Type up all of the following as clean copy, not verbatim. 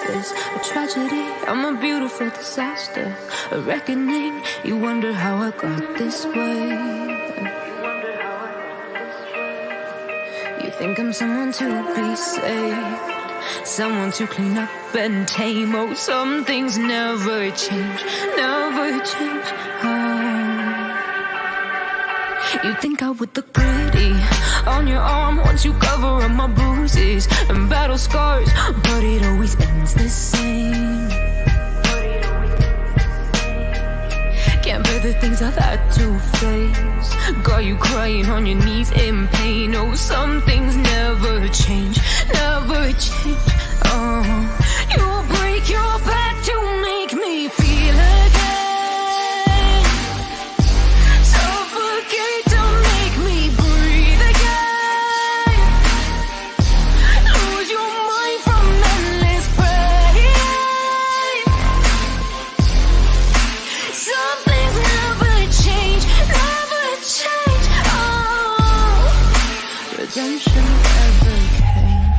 nervous, a tragedy, I'm a beautiful disaster, a reckoning. You wonder how I got this way. You think I'm someone to be saved, someone to clean up and tame. Oh, some things never change, never change. You think I would look pretty on your arm once you cover up my bruises and battle scars, but it always ends the same. Can't bear the things I've had to face, got you crying on your knees in pain. Oh, some things never change, never change. You'll break your back to make me feel again, suffocate to make me breathe again, lose your mind from endless pain. Some things never change, never change. Redemption never came.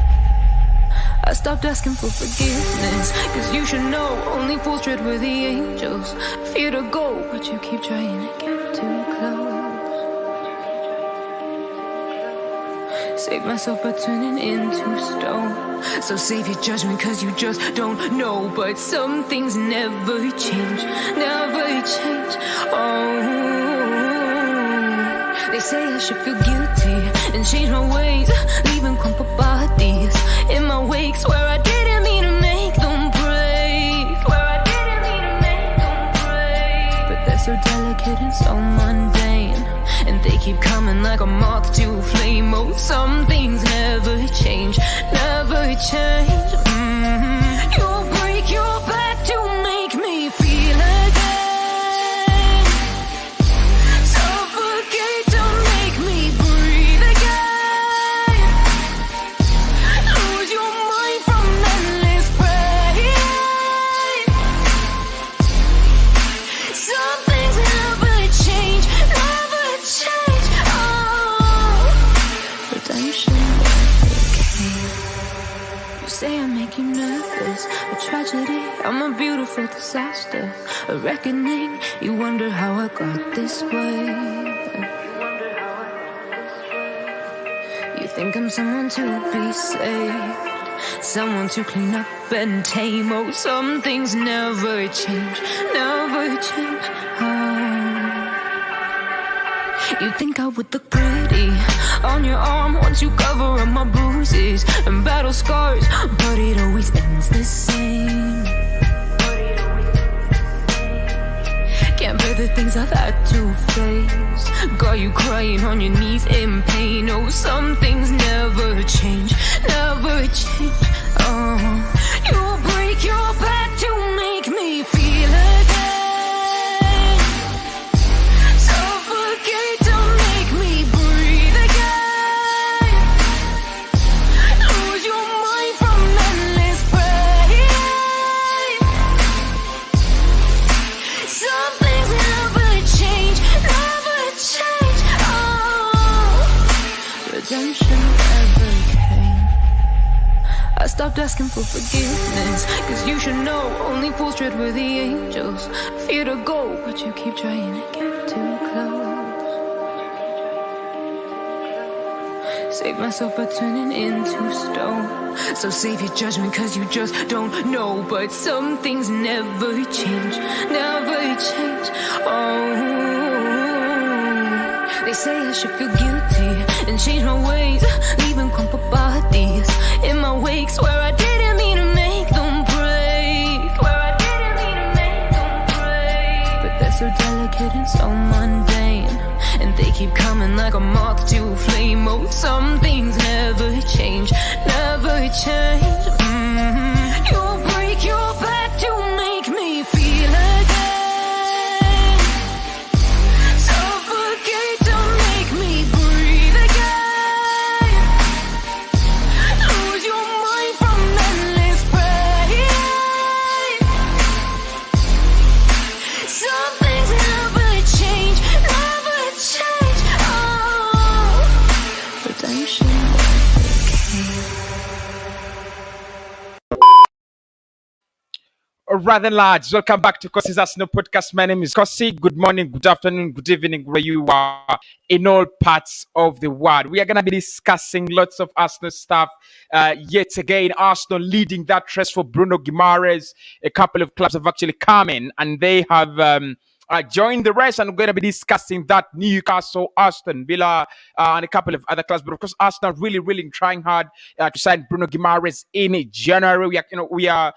I stopped asking for forgiveness, cause you should know only fools tread with the angels. Fear to go, but you keep trying to get too close. Save myself by turning into stone. So save your judgment cause you just don't know. But some things never change, never change. They say I should feel guilty and change my ways, leaving crumpled bodies in my wake. Swear I didn't mean to make them break, swear I didn't mean to make them break. But they're so delicate and so mundane, and they keep coming like a moth to a flame. Oh, some things never change, never change. You'll break your back to make me feel again, suffocate to make me breathe again, lose your mind from endless pain. Some things never change, never change. Redemption never came. You say I make you nervous, a tragedy, I'm a beautiful disaster, a reckoning. You wonder how I got this way. You think I'm someone to be saved, someone to clean up and tame. Oh, some things never change, never change. You think I would look pretty on your arm once you cover up my bruises and battle scars, but it always ends the same. Can't bear the things I've had to face, got you crying on your knees in pain. Oh, some things never change, never change. You'll break your back to make me feel again, suffocate to make me breathe again, lose your mind from endless pain. Some things never change, never change. Redemption never came. I stopped asking for forgiveness, cause you should know only fools tread with the angels. Fear to go, but you keep trying to get too close. Save myself by turning into stone. So save your judgment cause you just don't know. But some things never change, never change. They say I should feel guilty and change my ways, leaving crumpled bodies in my wake. Swear I didn't mean to make them break, swear I didn't mean to make them break. But they're so delicate and so mundane, and they keep coming like a moth to a flame. Oh, some things never change, never change. You'll break your back to make me feel again, suffocate to make me breathe again, lose your mind from endless pain. Some things never change, never change. Redemption never came. Rather large. Welcome back to Cossy's Arsenal podcast. My name is Cossy. Good morning, good afternoon, good evening, where you are in all parts of the world. We are going to be discussing lots of Arsenal stuff. Yet again, Arsenal leading that race for Bruno Guimarez. A couple of clubs have actually come in and they have joined the race, and we're going to be discussing that. Newcastle, Aston Villa, and a couple of other clubs. But of course, Arsenal really trying hard to sign Bruno Guimarez in January. We are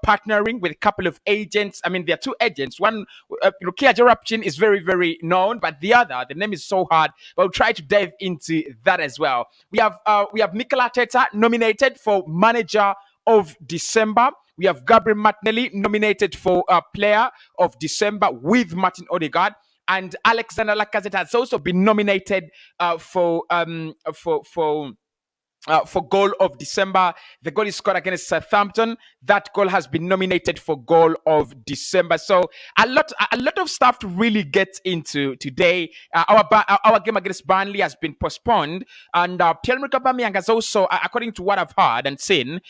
partnering with a couple of agents. I mean, there are two agents. One, Kia Jarapchin is very known, but the other, the name is so hard. But we'll try to dive into that as well. We have Mikel Arteta nominated for manager of December. We have Gabriel Martinelli nominated for player of December with Martin Odegaard. And Alexander Lacazette has also been nominated for goal of December. The goal is scored against Southampton. That goal has been nominated for goal of December. So a lot of stuff to really get into today. Our game against Burnley has been postponed, and Pierre-Emerick Aubameyang has also, according to what I've heard and seen,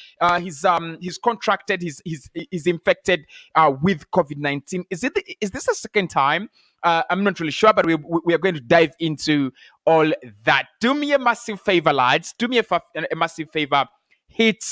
he's contracted. He's infected with COVID-19. Is this the second time? I'm not really sure, but we are going to dive into all that. Do me a massive favor, lads. Do me a massive favor. Hit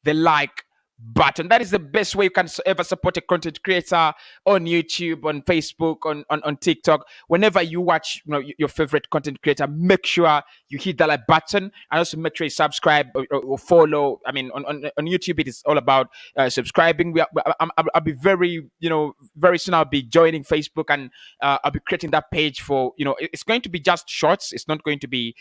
the like button. That is the best way you can ever support a content creator on YouTube, on Facebook, on TikTok. Whenever you watch your favorite content creator, make sure you hit the like button, and also make sure you subscribe or follow. I mean, on YouTube, it is all about subscribing. I'll be very soon. I'll be joining Facebook, and I'll be creating that page for it's going to be just shorts. It's not going to be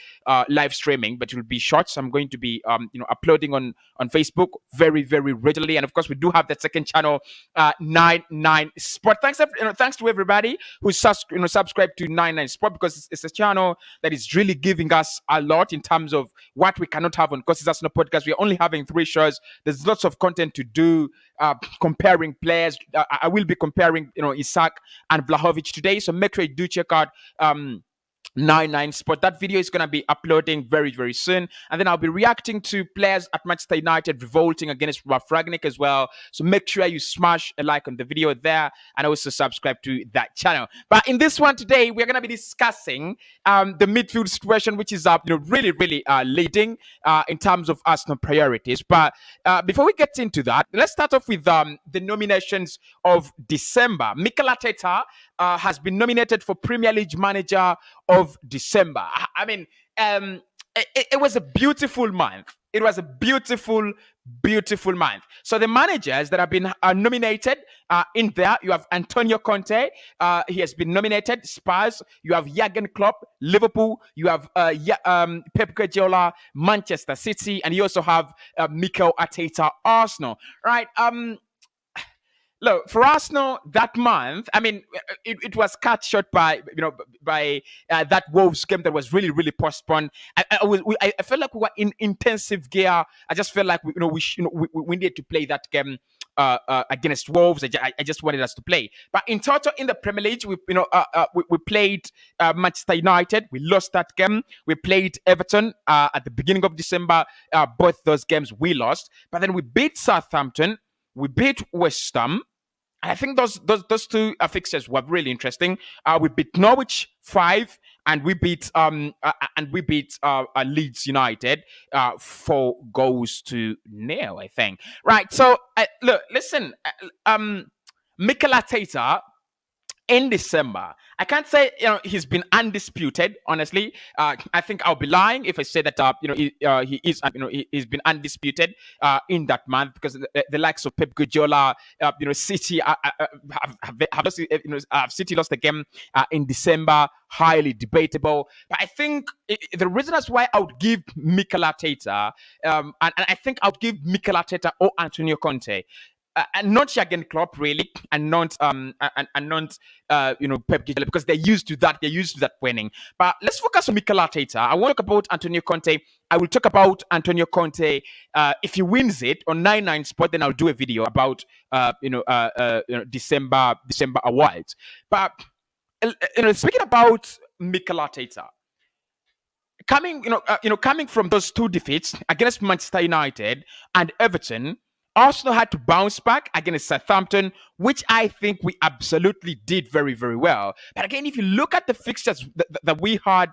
live streaming, but it will be shorts. I'm going to be uploading on Facebook very regularly. And of course, we do have that second channel, 99 Sport. Thanks to everybody who subscribed to 99 Sport, because it's a channel that is really giving us a lot in terms of what we cannot have on Cossy's Arsenal podcast. We're only having 3 shows. There's lots of content to do, comparing players. I will be comparing Isak and Vlahovic today, so make sure you do check out 99 Sport. That video is going to be uploading very soon, and then I'll be reacting to players at Manchester United revolting against Ralf Rangnick as well. So make sure you smash a like on the video there, and also subscribe to that channel. But in this one today, we're going to be discussing the midfield situation, which is really leading in terms of Arsenal priorities. But before we get into that, let's start off with the nominations of December. Mikel Arteta has been nominated for Premier League Manager of December. I mean, it was a beautiful month. It was a beautiful month. So the managers that have been nominated in there, you have Antonio Conte. He has been nominated. Spurs. You have Jurgen Klopp, Liverpool. You have Pep Guardiola, Manchester City, and you also have Mikel Arteta, Arsenal. Right. Look, for Arsenal that month, I mean, it was cut short by that Wolves game that was really postponed. I felt like we were in intensive gear. I just felt like we needed to play that game against Wolves. I just wanted us to play. But in total, in the Premier League, we played Manchester United. We lost that game. We played Everton at the beginning of December. Both those games we lost. But then we beat Southampton. We beat West Ham. I think those 2 fixtures were really interesting. We beat Norwich 5, and we beat Leeds United 4 goals to 0. I think. Right. So look, listen. Mikel Arteta in December, I can't say he's been undisputed. Honestly, I think I'll be lying if I say that he's been undisputed in that month, because the likes of Pep Guardiola, City City lost the game in December, highly debatable. But I think the reason that's why I would give Mikel Arteta, and I think I would give Mikel Arteta or Antonio Conte. And not Jurgen Klopp, really, and not Pep Guardiola, because they're used to that. They're used to that winning. But let's focus on Mikel Arteta. I want to talk about Antonio Conte. I will talk about Antonio Conte if he wins it on 99 Sport. Then I'll do a video about December awards. But speaking about Mikel Arteta, coming from those 2 defeats against Manchester United and Everton, Arsenal had to bounce back against Southampton, which I think we absolutely did very, very well. But again, if you look at the fixtures that we had,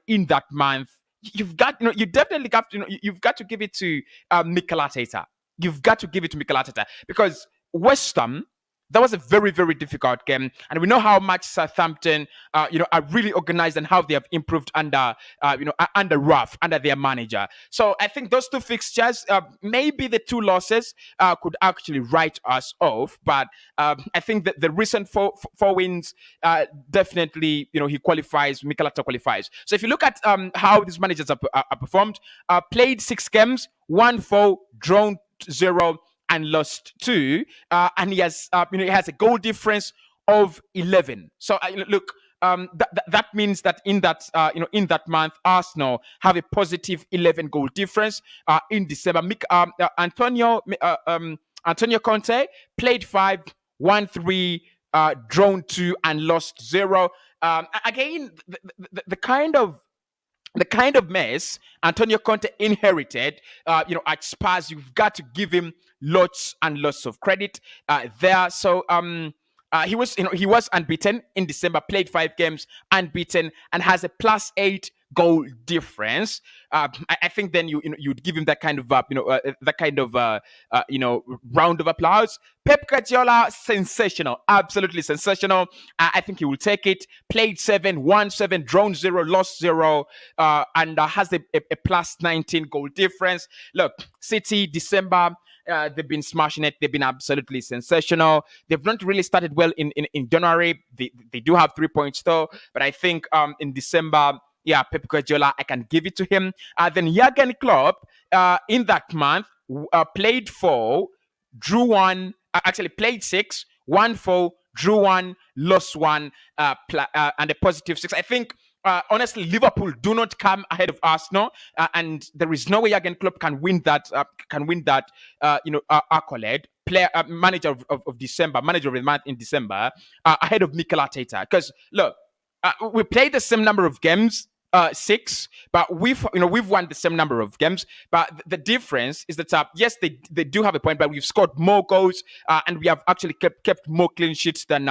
in that month, you've got, you definitely got, you've got to give it to Mikel Arteta. You've got to give it to Mikel Arteta because West Ham, that was a very, very difficult game, and we know how much Southampton, are really organized and how they have improved under, under Ruff, under their manager. So I think those two fixtures, maybe the two losses, could actually write us off. But I think that the recent four wins, definitely, he qualifies. Mikel Arteta qualifies. So if you look at how these managers are performed, played 6 games, won 4, drawn 0, and lost 2, and he has a goal difference of 11. So look, that means that in that month, Arsenal have a positive 11 goal difference in December. Antonio Conte played 5, won 3, drawn 2, and lost 0. Again, the kind of mess Antonio Conte inherited, at Spurs, you've got to give him lots and lots of credit there. So he was unbeaten in December, played 5 games unbeaten, and has a +8 goal difference. I think then you'd give him that kind of round of applause. Pep Guardiola, sensational, absolutely sensational. I think he will take it. Played 7, won 7, drawn 0, lost 0, and has a +19 goal difference. Look, City, December, they've been smashing it. They've been absolutely sensational. They've not really started well in January. They do have 3 points though, but I think in December, Pep Guardiola, I can give it to him. Then Jurgen Klopp, in that month, played 4, drew 1, actually played 6, won 4, drew 1, lost 1, and a +6. I think, honestly, Liverpool do not come ahead of Arsenal, and there is no way Jurgen Klopp can win that. Accolade. Manager of December, manager of the month in December, ahead of Mikel Arteta. Because look, we played the same number of games. 6, but we've won the same number of games, but the difference is that yes, they do have a point, but we've scored more goals, and we have actually kept more clean sheets than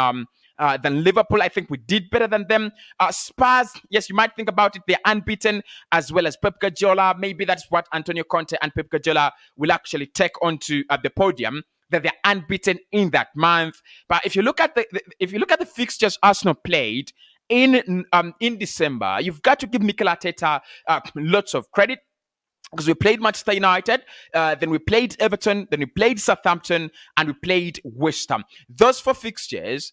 Liverpool. I think we did better than them. Spurs, yes, you might think about it, they're unbeaten, as well as Pep Guardiola. Maybe that's what Antonio Conte and Pep Guardiola will actually take onto the podium, that they're unbeaten in that month. But if you look at the fixtures Arsenal played in December, you've got to give Mikel Arteta lots of credit, because we played Manchester United, then we played Everton, then we played Southampton, and we played West Ham. Those 4 fixtures,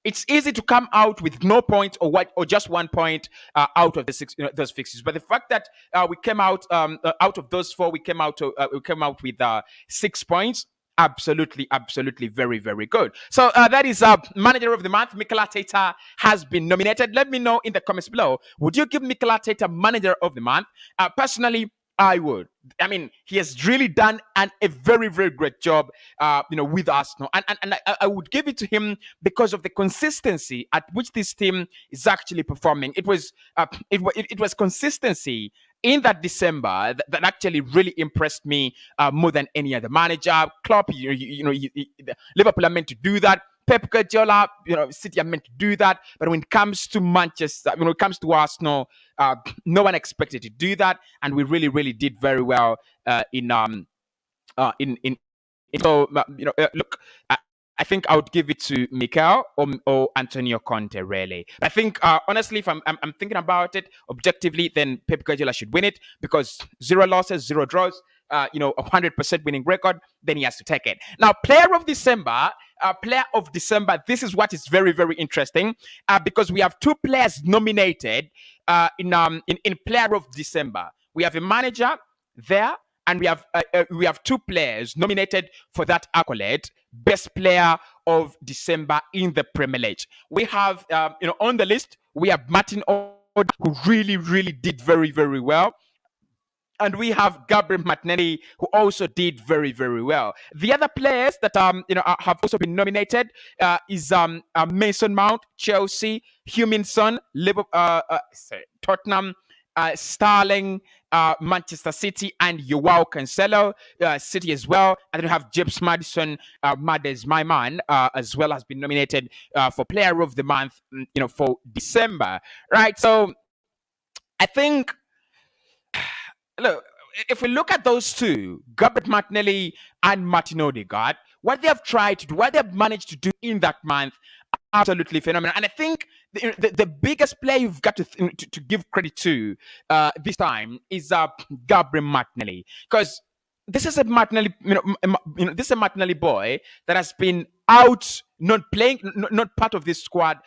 it's easy to come out with no point or just 1 point out of the 6 those fixtures. But the fact that we came out of those 4, we came out with 6 points. Absolutely, very, very good. So that is Manager of the Month. Mikel Arteta has been nominated. Let me know in the comments below. Would you give Mikel Arteta Manager of the Month? Personally, I would. I mean, he has really done a very, very great job, with Arsenal, and I would give it to him because of the consistency at which this team is actually performing. It was consistency in that December that actually really impressed me more than any other manager. Klopp, Liverpool are meant to do that. Pep Guardiola, City are meant to do that. But when it comes to Manchester, when it comes to Arsenal, no one expected to do that, and we really, really did very well in. So look, I think I would give it to Mikel or Antonio Conte, really. I think, honestly, if I'm thinking about it objectively, then Pep Guardiola should win it, because 0 losses, 0 draws, 100% winning record, then he has to take it. Now, Player of December, this is what is very, very interesting, because we have 2 players nominated in Player of December. We have a manager there, and we have 2 players nominated for that accolade, Best Player of December in the Premier League. We have, on the list, we have Martin Odegaard, who really, really did very, very well. And we have Gabriel Martinelli, who also did very, very well. The other players that have also been nominated is Mason Mount, Chelsea, Heung-min Son, Tottenham, Sterling, Manchester City and Joao Cancelo, City as well. And then you have James Maddison, Madders, my man, as well, has been nominated for Player of the Month, for December, right? So I think, look, if we look at those two, Gabriel Martinelli and Martin Odegaard, what they have tried to do, what they have managed to do in that month, absolutely phenomenal. And I think the biggest player you've got to give credit to this time is Gabriel Martinelli, because this is a Martinelli, this is a Martinelli boy that has been out, not playing, not part of this squad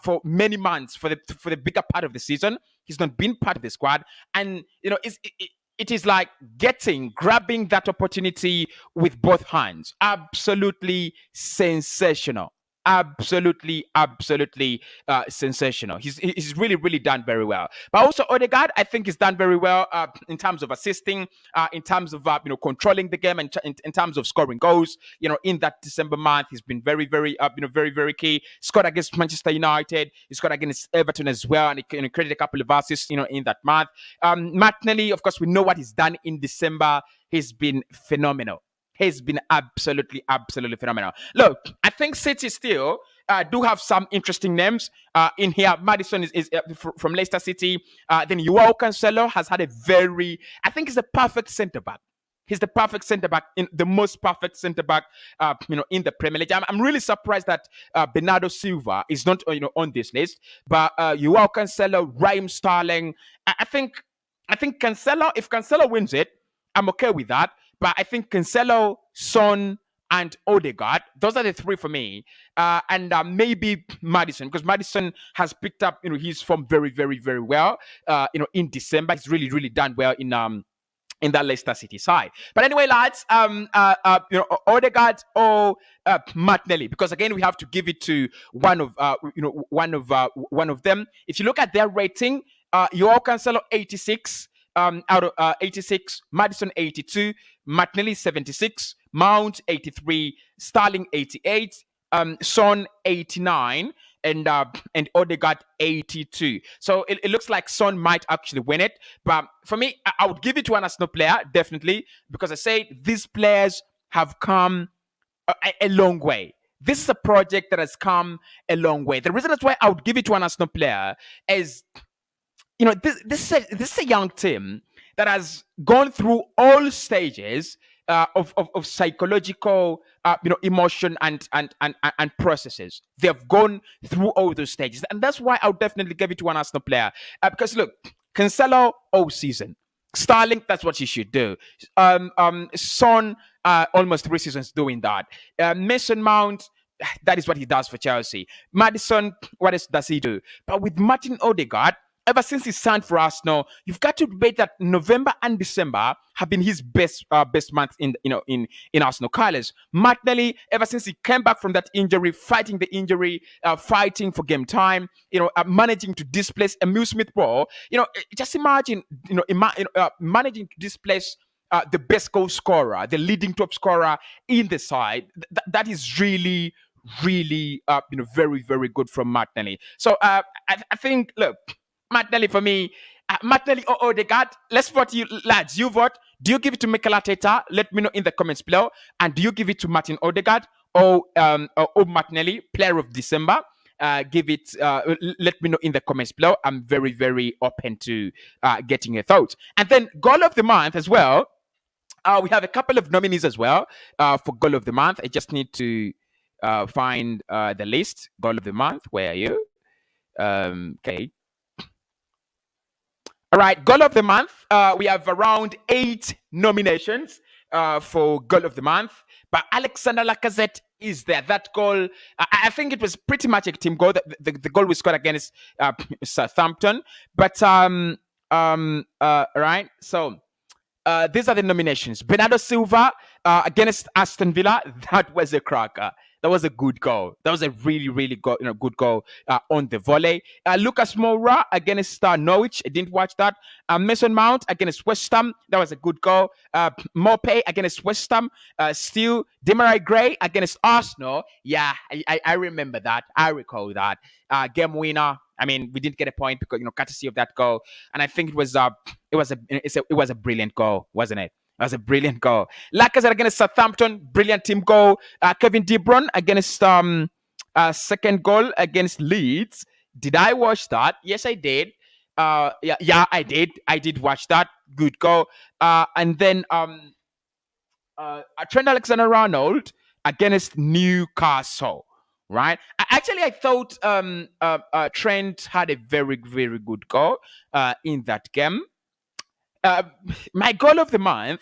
for many months, for the bigger part of the season. He's not been part of the squad, and it is like grabbing that opportunity with both hands. Absolutely sensational. Absolutely sensational. He's really done very well. But also Odegaard, I think, he's done very well in terms of assisting, in terms of controlling the game, and in terms of scoring goals. In that December month, he's been very very key. Scored against Manchester United. He scored against Everton as well, and he created a couple of assists in that month. Martinelli, of course, we know what he's done in December. He's been phenomenal. Has been absolutely phenomenal. Look, I think City still do have some interesting names in here. Maddison is from Leicester City. Then Joao Cancelo has had I think he's the perfect centre back. He's the perfect centre back, in the most perfect centre back, in the Premier League. I'm really surprised that Bernardo Silva is not, on this list. But Joao Cancelo, Raheem Sterling. I think Cancelo. If Cancelo wins it, I'm okay with that. But I think Cancelo, Son, and Odegaard, those are the three for me. And maybe Maddison, because Maddison has picked up, his form very well. In December, he's really done well in that Leicester City side. But anyway, lads, Odegaard or Martinelli, because again, we have to give it to one of them. If you look at their rating, Joao Cancelo 86. Out of 86, Maddison 82, Martinelli 76, Mount 83, Sterling 88, Son 89, and Odegaard 82. So it looks like Son might actually win it. But for me, I would give it to an Arsenal player, definitely, because I say these players have come a long way. This is a project that has come a long way. The reason that's why I would give it to an Arsenal player is, this is a young team that has gone through all stages of psychological, emotion and processes. They have gone through all those stages, and that's why I would definitely give it to an Arsenal player. Because look, Cancelo all season, Sterling, that's what he should do. Son, almost 3 seasons doing that. Mason Mount, that is what he does for Chelsea. Maddison, what else does he do? But with Martin Odegaard, ever since he signed for Arsenal, you've got to debate that November and December have been his best months in Arsenal colours. Martinelli, ever since he came back from that injury, fighting the injury, fighting for game time, managing to displace Emile Smith-Rowe. Just imagine, managing to displace the best goal scorer, the leading top scorer in the side. That is really very good from Martinelli. So I think, look, Martinelli for me, Martinelli or Odegaard. Let's vote, you lads. You vote. Do you give it to Mikel Arteta? Let me know in the comments below. And do you give it to Martin Odegaard or Martinelli, player of December? Give it. Let me know in the comments below. I'm very open to getting your thoughts. And then goal of the month as well. We have a couple of nominees as well for goal of the month. I just need to find the list. Goal of the month. Where are you? Okay. All right, goal of the month. We have around 8 nominations for goal of the month. But Alexander Lacazette is there. That goal, I think it was pretty much a team goal. The goal we scored against Southampton. But right. So these are the nominations. Bernardo Silva against Aston Villa. That was a cracker. That was a good goal. That was a really good goal on the volley. Lucas Moura against Norwich. I didn't watch that. Mason Mount against West Ham. That was a good goal. Mopé against West Ham. Still, Demarai Gray against Arsenal. Yeah, I remember that. I recall that. Game winner. I mean, we didn't get a point because, courtesy of that goal. And I think it was it was a brilliant goal, wasn't it? It was a brilliant goal. Like I said, against Southampton, brilliant team goal. Kevin De Bruyne against second goal against Leeds. Did I watch that? Yes, I did. Yeah, I did. I did watch that. Good goal. And then Trent Alexander-Arnold against Newcastle. Right. I thought Trent had a very very good goal in that game. My goal of the month,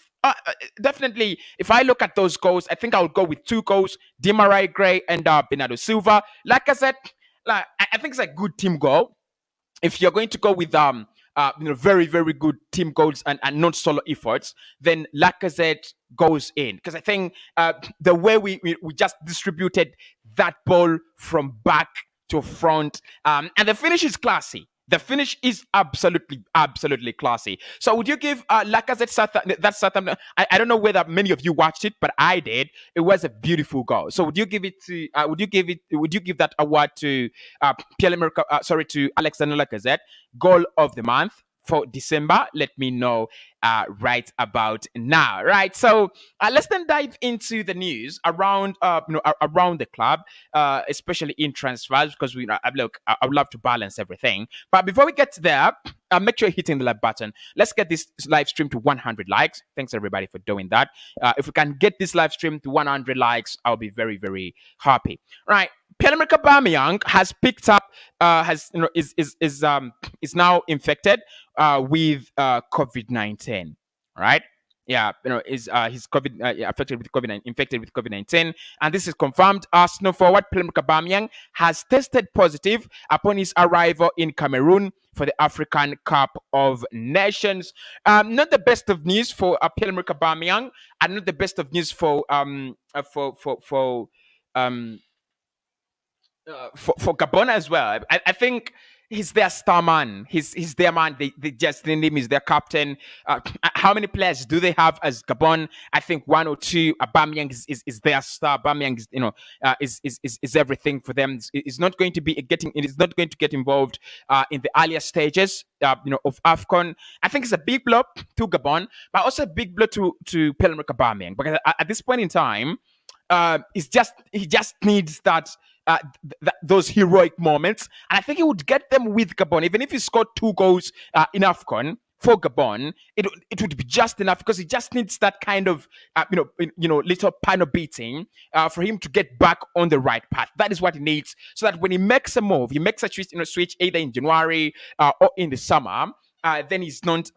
definitely. If I look at those goals, I think I would go with two goals: Demarai Gray and Bernardo Silva. Like I said, I think it's a good team goal. If you're going to go with very very good team goals and not solo efforts, then Lacazette goes in, because I think the way we just distributed that ball from back to front, and the finish is classy. The finish is absolutely classy. So would you give Lacazette that Southampton? I don't know whether many of you watched it, but I did. It was a beautiful goal. So would you give it to? Would you give that award to to Alexander Lacazette, goal of the month for December? Let me know right about now. Right. So let's then dive into the news around around the club, especially in transfers, because I would love to balance everything. But before we get there, make sure you're hitting the like button. Let's get this live stream to 100 likes. Thanks everybody for doing that. If we can get this live stream to 100 likes, I'll be very very happy. Right. Pierre-Emerick Aubameyang has picked up, is now infected with COVID-19. Right? Yeah, is he's COVID infected with COVID-19, and this is confirmed. Arsenal forward Pierre-Emerick Aubameyang has tested positive upon his arrival in Cameroon for the African Cup of Nations. Not the best of news for Pierre-Emerick Aubameyang, and not the best of news for Gabon as well. I think he's their star man. He's their man. They just named him. He's their captain. How many players do they have as Gabon? I think one or two. Aubameyang is their star. Aubameyang is everything for them. It's not going to be getting. It is not going to get involved in the earlier stages of AFCON. I think it's a big blow to Gabon, but also a big blow to Pierre-Emerick Aubameyang, because at this point in time, he just needs that. Those heroic moments, and I think he would get them with Gabon. Even if he scored 2 goals in AFCON for Gabon, it would be just enough, because he just needs that kind of little panel beating for him to get back on the right path. That is what he needs, so that when he makes a move, he makes a switch either in January or in the summer, then he's not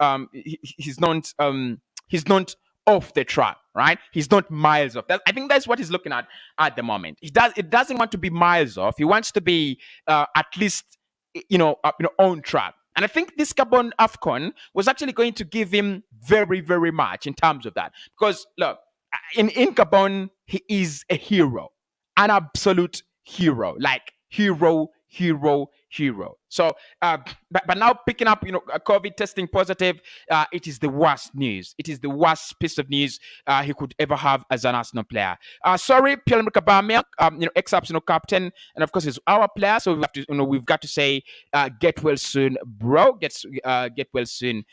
off the track, right? He's not miles off. I think that's what he's looking at the moment. It doesn't want to be miles off. He wants to be at least on track. And I think this Gabon AFCON was actually going to give him very, very much in terms of that. Because look, in Gabon, he is a hero, an absolute hero, like hero. So, but now picking up, COVID testing positive, it is the worst news. It is the worst piece of news he could ever have as an Arsenal player. Sorry, Pierre-Emerick Aubameyang, ex-Arsenal captain, and of course he's our player. So we've got to say, get well soon, bro. Get well soon,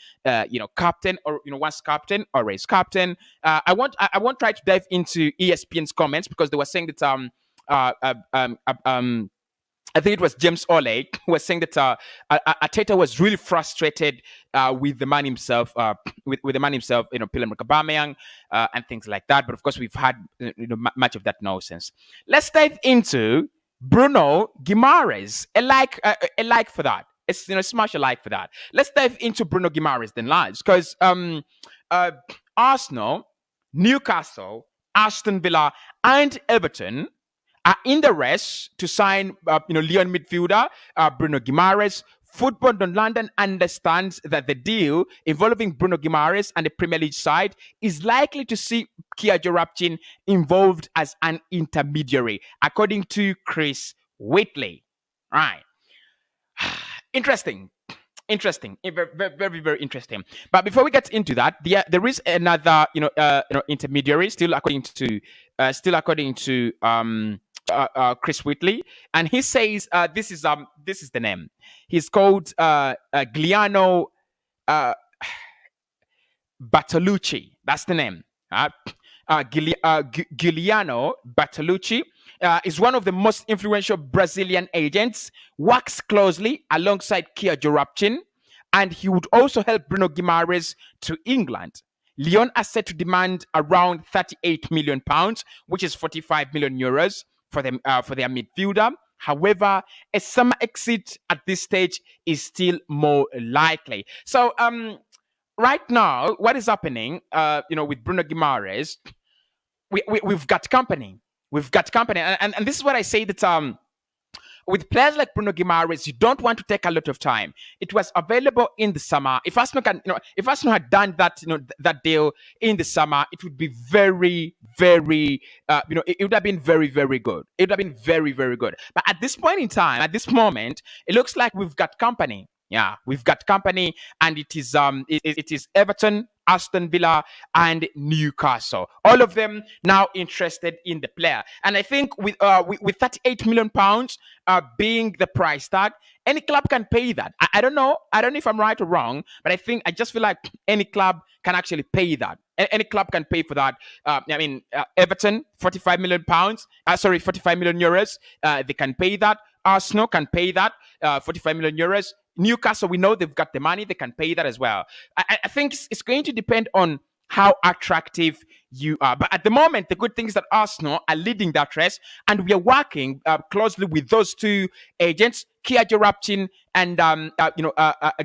captain, or once captain, always captain. I won't try to dive into ESPN's comments, because they were saying that I think it was James Ole who was saying that Arteta was really frustrated with the man himself, with the man himself, Pierre-Emerick Aubameyang, and things like that. But of course, we've had much of that nonsense. Let's dive into Bruno Guimarez. A like for that. Smash a like for that. Let's dive into Bruno Guimarez then, lads, because Arsenal, Newcastle, Aston Villa, and Everton are in the race to sign, Lyon midfielder Bruno Guimarez. Football on London understands that the deal involving Bruno Guimarez and the Premier League side is likely to see Kia Jorapchin involved as an intermediary, according to Chris Whitley. Right. Interesting. Very, very interesting. But before we get into that, there is another, intermediary still according to Chris Whitley, and he says this is the name. He's called Giuliano Bartolucci. That's the name. Giuliano Bartolucci is one of the most influential Brazilian agents, works closely alongside Kia Joorabchian, and he would also help Bruno Guimarez to England. Lyon are set to demand around £38 million, which is 45 million euros for their midfielder. However, a summer exit at this stage is still more likely. So, right now, what is happening, with Bruno Guimarez, we've got company. We've got company, and this is what I say that with players like Bruno Guimarez, you don't want to take a lot of time. It was available in the summer. If Arsenal had done that, that deal in the summer, it would be very, very, it would have been very, very good. It would have been very, very good. But at this point in time, at this moment, it looks like we've got company. Yeah, we've got company, and it is Everton, Aston Villa, and Newcastle. All of them now interested in the player, and I think with £38 million being the price tag, any club can pay that. I don't know. I don't know if I'm right or wrong, but I just feel like any club can actually pay that. Any club can pay for that. Everton, £45 million. 45 million euros. They can pay that. Arsenal can pay that. 45 million euros. Newcastle, we know they've got the money, they can pay that as well. I think it's going to depend on how attractive you are. But at the moment, the good thing is that Arsenal are leading that race, and we are working closely with those two agents, Kia Joorabchian and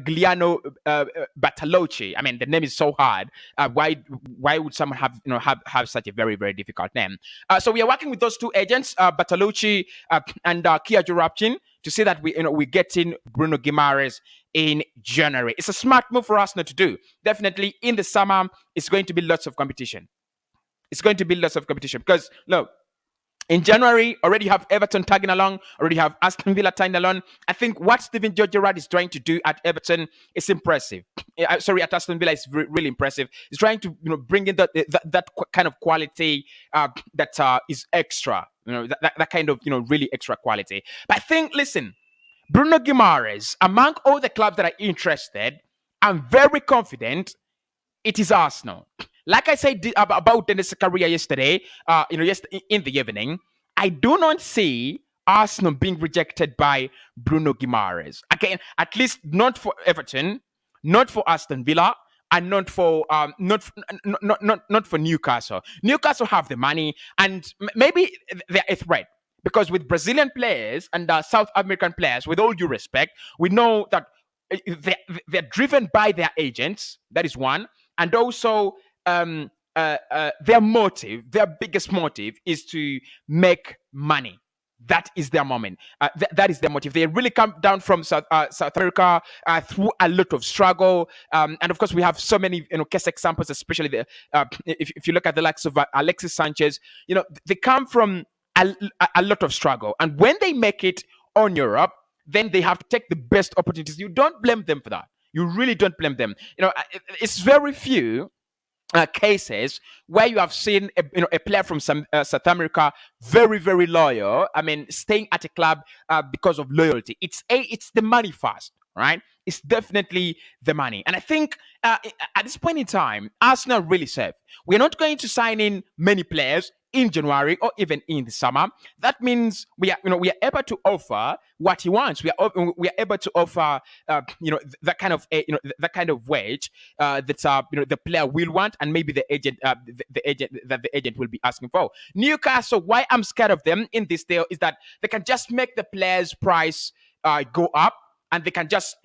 Giuliano Bartolucci. I mean, the name is so hard. Why would someone have such a very, very difficult name? So we are working with those two agents, Bartolucci and Kia Joorabchian, to see that we get in Bruno Guimarez in January. It's a smart move for Arsenal to do. Definitely in the summer, it's going to be lots of competition. It's going to be lots of competition because, look, in January, already have Everton tagging along, already have Aston Villa tagging along. I think what Steven Gerrard is trying to do at Everton is impressive. At Aston Villa is really impressive. He's trying to bring in that kind of quality that is extra. That kind of really extra quality. But I think, listen, Bruno Guimarez, among all the clubs that are interested, I'm very confident it is Arsenal. Like I said about Dennis Zakaria yesterday, in the evening, I do not see Arsenal being rejected by Bruno Guimarez. Again, at least not for Everton, not for Aston Villa, and not for Newcastle. Newcastle have the money, and maybe they're a threat. Because with Brazilian players and South American players, with all due respect, we know that they're driven by their agents. That is one. And also, their motive, their biggest motive is to make money. That is their moment. That is their motive. They really come down from South America through a lot of struggle, and of course we have so many case examples, especially if you look at the likes of Alexis Sanchez. They come from a lot of struggle, and when they make it on Europe, then they have to take the best opportunities. You don't blame them for that. You really don't blame them. It's very few cases where you have seen a player from South America very, very loyal. I mean, staying at a club because of loyalty. It's the money first, right? It's definitely the money. And I think at this point in time, Arsenal are really safe. We're not going to sign in many players in January or even in the summer. That means we are able to offer what he wants. We are able to offer that kind of wage that the player will want, and maybe the agent will be asking for. Newcastle, why I'm scared of them in this deal is that they can just make the player's price go up, and they can just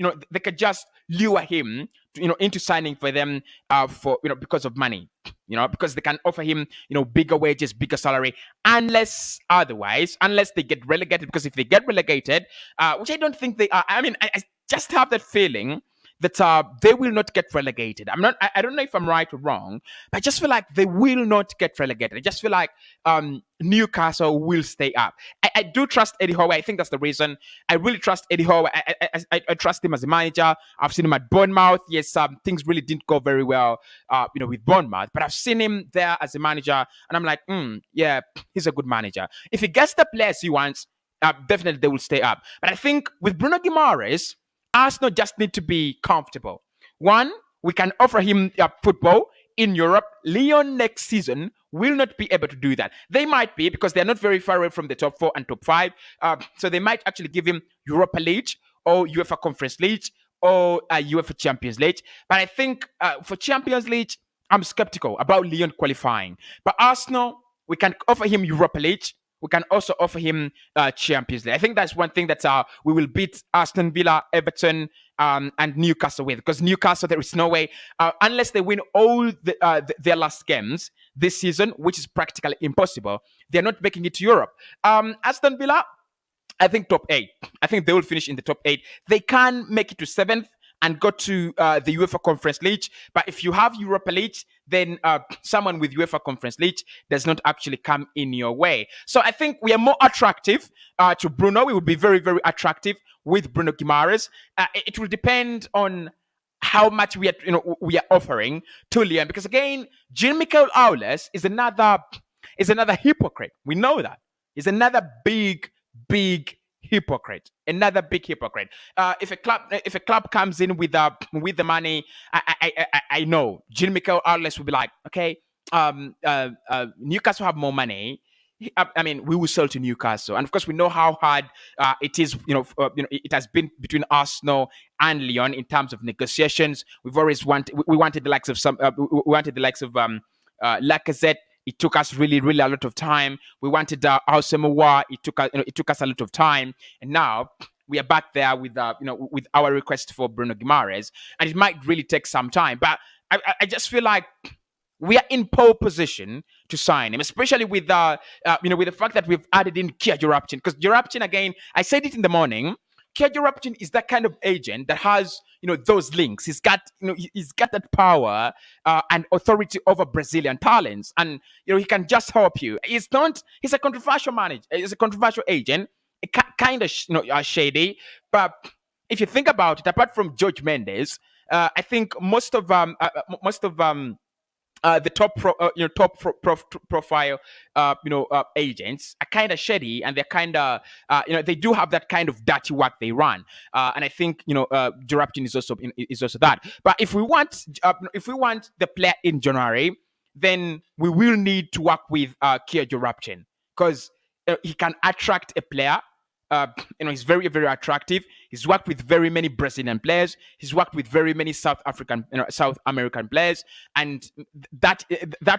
lure him into signing for them because of money. Because they can offer him, bigger wages, bigger salary, unless they get relegated. Because if they get relegated, which I don't think they are, I just have that feeling that they will not get relegated. I don't know if I'm right or wrong, but I just feel like they will not get relegated. I just feel like Newcastle will stay up. I do trust Eddie Howe. I think that's the reason. I really trust Eddie Howe. I trust him as a manager. I've seen him at Bournemouth. Yes, things really didn't go very well, with Bournemouth. But I've seen him there as a manager, and I'm like, yeah, he's a good manager. If he gets the players he wants, definitely they will stay up. But I think with Bruno Guimarez, Arsenal just need to be comfortable. One, we can offer him football in Europe. Lyon next season will not be able to do that. They might be, because they're not very far away from the top 4 and top 5. So they might actually give him Europa League or UEFA Conference League or UEFA Champions League. But I think for Champions League, I'm skeptical about Lyon qualifying. But Arsenal, we can offer him Europa League. We can also offer him Champions League. I think that's one thing that we will beat Aston Villa, Everton, and Newcastle with. Because Newcastle, there is no way, unless they win all their last games this season, which is practically impossible, they're not making it to Europe. Aston Villa, I think top 8. I think they will finish in the top 8. They can make it to 7th and go to the UEFA Conference League. But if you have Europa League, then someone with UEFA Conference League does not actually come in your way. So I think we are more attractive to Bruno. We would be very, very attractive with Bruno Guimarez. It will depend on how much we are offering to Lyon. Because again, Jean-Michel Aulas is another hypocrite. We know that. He's another big hypocrite. Another big hypocrite. If a club comes in with the money, I know Jean-Michel Aulas will be like, okay, Newcastle have more money. I mean, we will sell to Newcastle, and of course, we know how hard it is. It has been between Arsenal and Lyon in terms of negotiations. We wanted the likes of Lacazette. It took us really, really a lot of time. We wanted Asamoah. It took us a lot of time, and now we are back there with our request for Bruno Guimarez, and it might really take some time. But I just feel like we are in pole position to sign him, especially with with the fact that we've added in Kia Jorapchin. Because Jorapchin, again, I said it in the morning, Kia Jorapchin is that kind of agent that has those links. He's got that power and authority over Brazilian talents, and he can just help you. He's a controversial manager. He's a controversial agent, kind of shady. But if you think about it, apart from George Mendes, I think most of the profile agents are kind of shady, and they're kind of they do have that kind of dirty work they run, and I think Jorapchin is also that. But if we want the player in January, then we will need to work with Kia Jorapchin, because he can attract a player. He's very, very attractive. He's worked with very many Brazilian players. He's worked with very many South American players, and that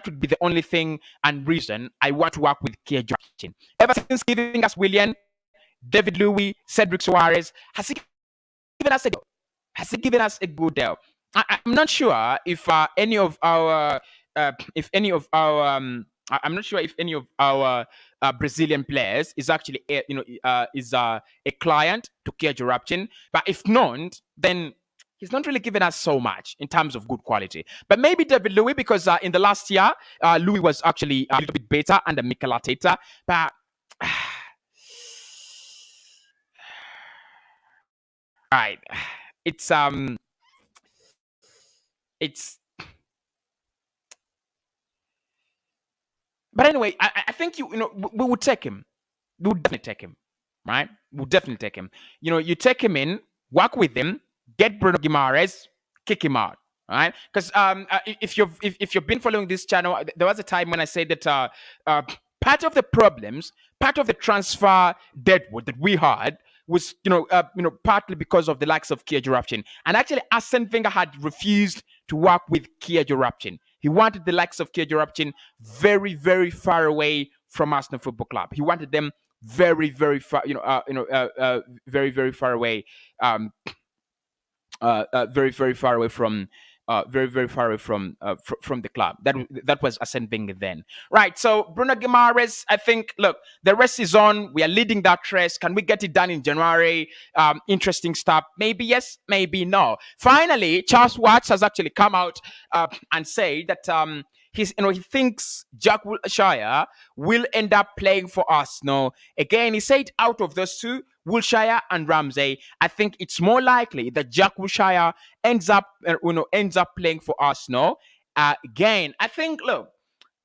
would be the only thing and reason I want to work with Kia Jorapchin. Ever since giving us Willian, David Luiz, Cedric Soares, has he given us a deal? Has he given us a good deal? I'm not sure if any of our Brazilian players is actually a client to Kia Jorapchin. But if not, then he's not really given us so much in terms of good quality. But maybe David Luiz, because in the last year, Luiz was actually a little bit better under Mikel Arteta. But right, it's But anyway, I think we would take him. We would definitely take him, right? We'll definitely take him. You take him in, work with him, get Bruno Guimarez, kick him out, right? Because if you've been following this channel, there was a time when I said that part of the problems, part of the transfer deadwood that we had was partly because of the likes of Kia Jorapchin. And actually, Arsene Wenger had refused to work with Kia Jorapchin. He wanted the likes of Kia Jorapchin very, very far away from Arsenal Football Club. He wanted them very, very far, very, very far away, very, very far away from. Very, very far away from the club. That was Arsene Wenger then. Right, so Bruno Guimarez, I think, look, the rest is on. We are leading that race. Can we get it done in January? Interesting stuff. Maybe yes, maybe no. Finally, Charles Watts has actually come out and said that he thinks Jack Wilshere will end up playing for Arsenal. Again, he said out of those two, Wilshere and Ramsey, I think it's more likely that Jack Wilshere ends up playing for Arsenal. Again, I think, look,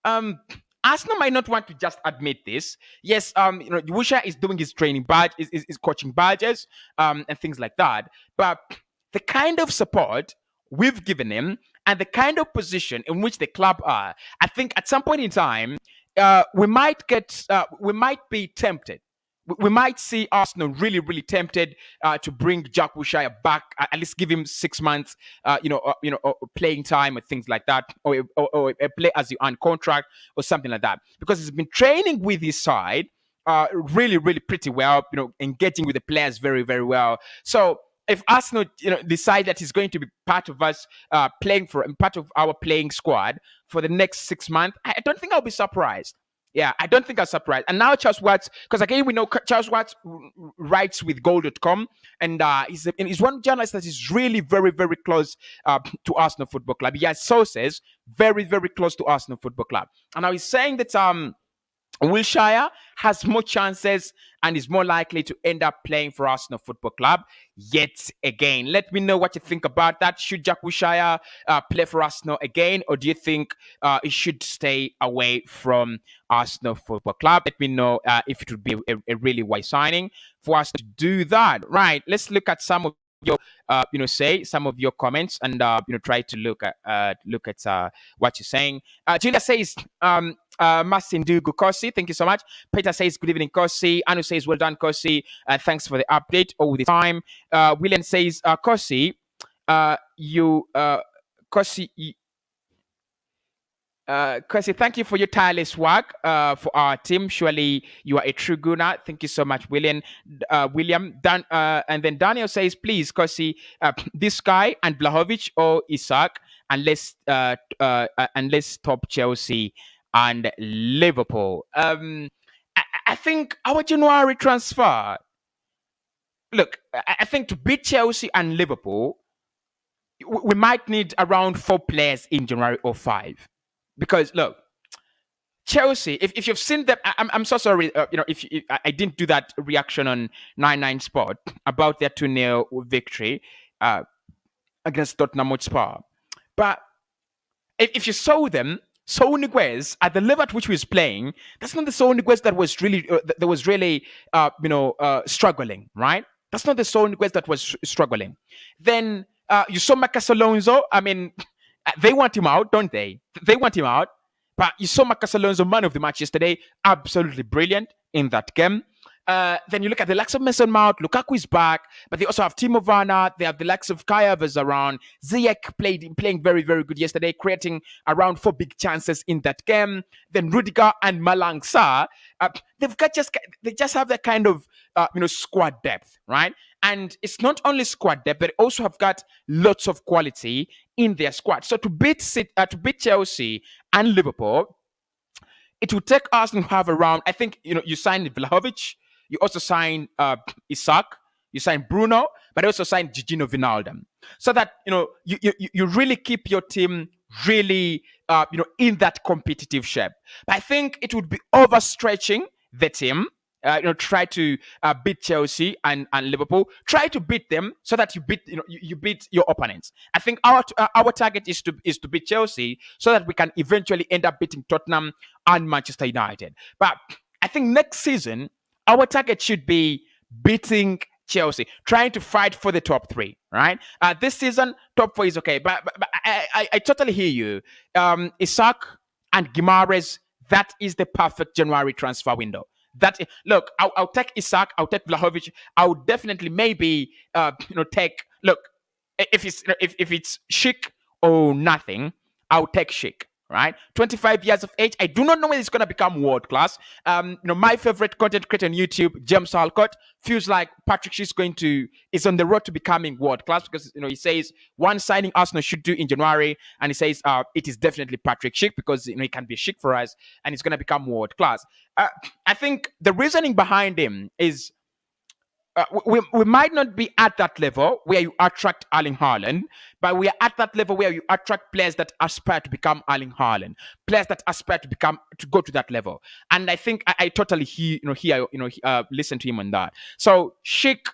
Arsenal might not want to just admit this. Yes, Wilshere is doing his training badge, is coaching badges, and things like that. But the kind of support we've given him and the kind of position in which the club are, I think at some point in time, we might be tempted. We might see Arsenal really, really tempted to bring Jack Wilshere back, at least give him 6 months, playing time or things like that, or a play as you on contract or something like that, because he's been training with his side really, really pretty well, engaging with the players very, very well. So if Arsenal, decide that he's going to be part of us part of our playing squad for the next 6 months, I don't think I'll be surprised. Yeah, I don't think I'm surprised. And now Charles Watts, because again, we know Charles Watts writes with goal.com, and he's one journalist that is really very, very close to Arsenal Football Club. He has sources very, very close to Arsenal Football Club. And now he's saying that Wilshere has more chances and is more likely to end up playing for Arsenal Football Club yet again. Let me know what you think about that. Should Jack Wilshere play for Arsenal again, or do you think he should stay away from Arsenal Football Club? Let me know if it would be a really wise signing for us to do that. Right, let's look at some of your say some of your comments and try to look at what you're saying. Julia says Masindugu Cossy, thank you so much. Peter says good evening Cossy. Anu says well done Cossy, thanks for the update all the time. William says Cossy, Cossy, thank you for your tireless work for our team. Surely you are a true gunner. Thank you so much, William. And then Daniel says, please, Cossy, this guy and Vlahovic or Isak, and let's top Chelsea and Liverpool. I think our January transfer. Look, I think to beat Chelsea and Liverpool, we might need around 4 players in January or 5. Because look, Chelsea, if you've seen them, I'm so sorry, if I didn't do that reaction on 99 Sport about their 2-0 victory against Tottenham Hotspur. But if you saw them, Saul Niguez at the level at which he was playing, that's not the Saul Niguez that was really struggling, right? That's not the Saul Niguez that was struggling. Then you saw Marcus Alonso. I mean, they want him out, don't they? They want him out. But you saw Marcus Alonso, man of the match yesterday, absolutely brilliant in that game. Then you look at the likes of Mason Mount, Lukaku is back, but they also have Timo Werner. They have the likes of Kai Havertz around. Ziyech playing very, very good yesterday, creating around 4 big chances in that game. Then Rudiger and Malang Sarr, they just have that kind of squad depth, right? And it's not only squad depth, but they also have got lots of quality in their squad. So to beat Chelsea and Liverpool, it will take Arsenal to have around, I think, you sign Vlahovic, you also sign Isak, you sign Bruno, but also sign Gigino Wijnaldum. So that, you really keep your team really, in that competitive shape. But I think it would be overstretching the team. Try to beat Chelsea and Liverpool. Try to beat them so that you beat your opponents. I think our target is to beat Chelsea so that we can eventually end up beating Tottenham and Manchester United. But I think next season our target should be beating Chelsea, trying to fight for the top 3. Right? This season top 4 is okay, but I totally hear you. Isak and Guimarez, that is the perfect January transfer window. Look, I'll take Isak, I'll take Vlahovic, I'll definitely maybe take, look, if it's Schick or nothing, I'll take Schick, right? 25 years of age. I do not know when it's going to become world class. My favorite content creator on YouTube, James Halcott, feels like Patrick Schick is on the road to becoming world class because he says one signing Arsenal should do in January, and he says it is definitely Patrick Schick because he can be Schick for us, and it's going to become world class. I think the reasoning behind him is we might not be at that level where you attract Erling Haaland, but we are at that level where you attract players that aspire to become Erling Haaland, players that aspire to go to that level. And I think I totally listen to him on that. So Schick,